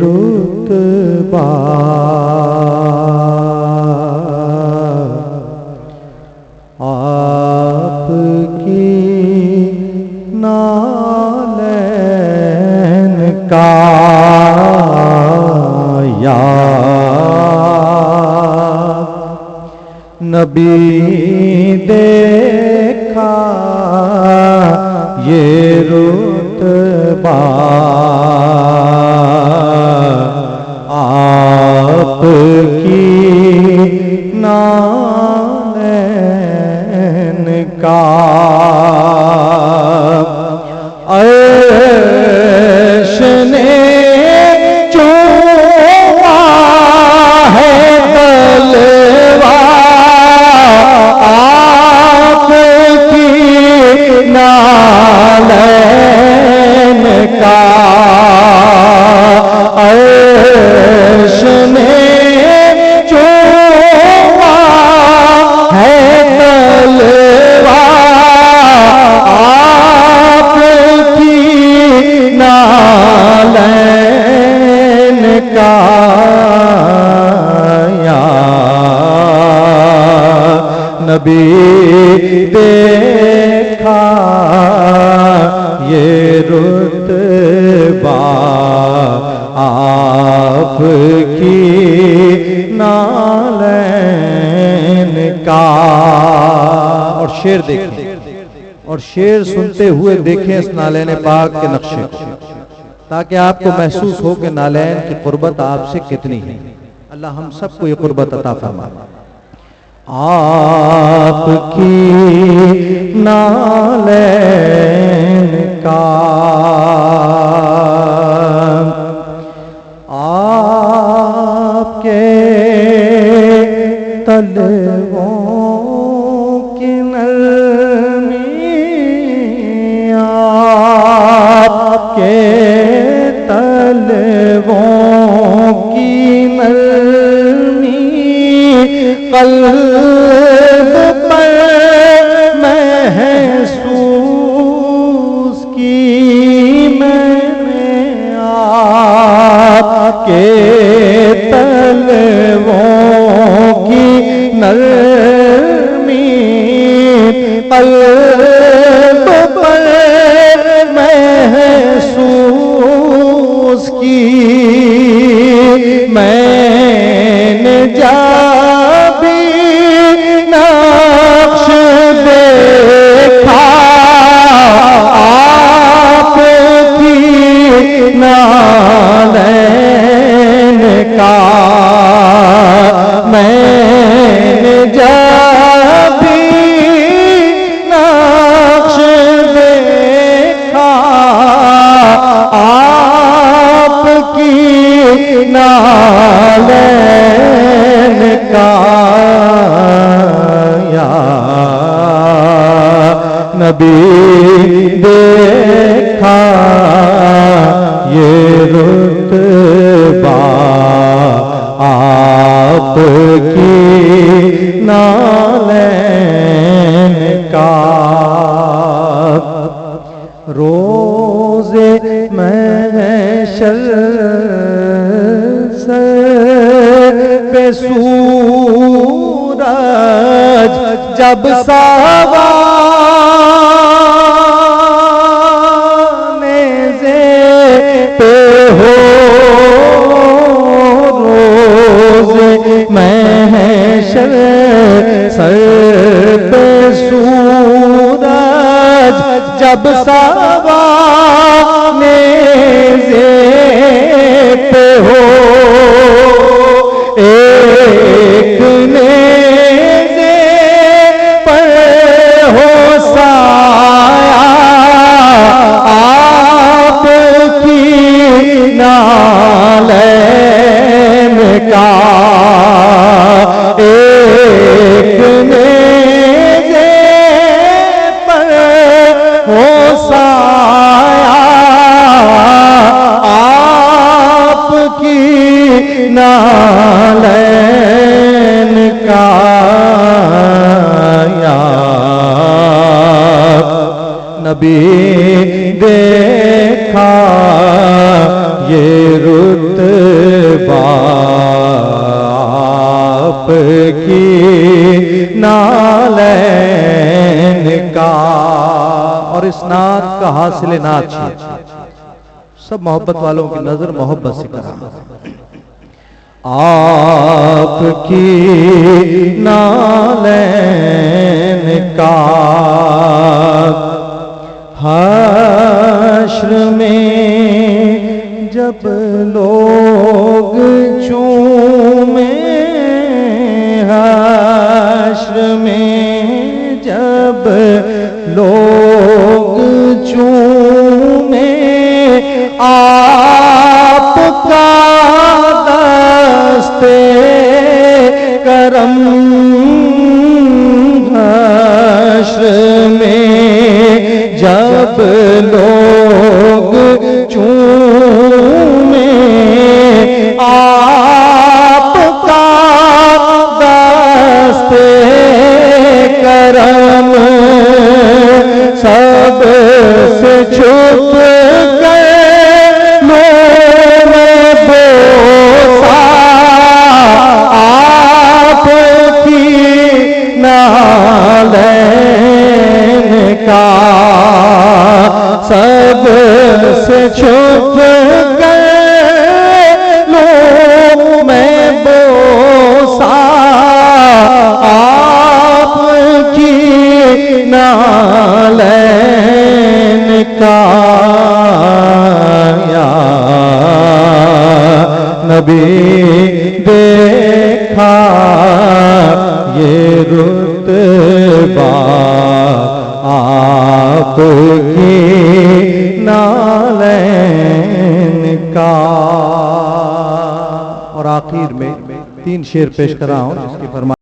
रुतबा आपकी नालैन का या नबी देखा ये रुतबा आपकी नालैन का अर्श ने चूमा है तलवा आपकी नालैन का अर्श ने चूमा है तलवा आपकी नालैन का या नबी देखा ये रुतबा आपकी नालैन का। और शेर देखें और शेर सुनते हुए देखें इस नालैन पाक के नक्शे को, ताकि आपको महसूस हो कि नालैन की कुर्बत आपसे कितनी है। अल्लाह हम सबको ये कुर्बत अता फरमाए। आपकी नालैन का आपके तलवों की नरमी आपके तलवों की नरमी कल्ब पर महसूस की मैंने आपके तलवों की नरमी कल्ब पर महसूस की मैंने जा नक्श देखा आपकी नालैन का। मैंने जब भी नक्श देखा आपकी नालैन का या नबी देखा ये रुतबा आपकी नालैन का। रोज़े महशर पे सूरज जब सावाने पे हो रोज़े महशर सर पे सूरज जब सावाने पे हो एक नेज़े पर हो साया आपकी नालैन का। एक नेज़े पर हो साया आपकी नालैन का या नबी देखा ये इसनाद का हासिल नात छे। सब मोहब्बत वालों की नजर मोहब्बत से करा। आपकी नालैन का हश्र में जब लोग चूमे, हश्र में जब लोग चूमे, आपका दस्ते करम हश्र में जब लोग चूमे, आपका दस्ते करम सब से छुप गए में बोसा, आपकी नालैन का सब से छुप गए में बोसा, आपकी नालैन का या नबी देखा ये रुतबा आपकी नालैन का। और आखिर में 3 शेर पेश कर रहा हूं जिसकी फरमा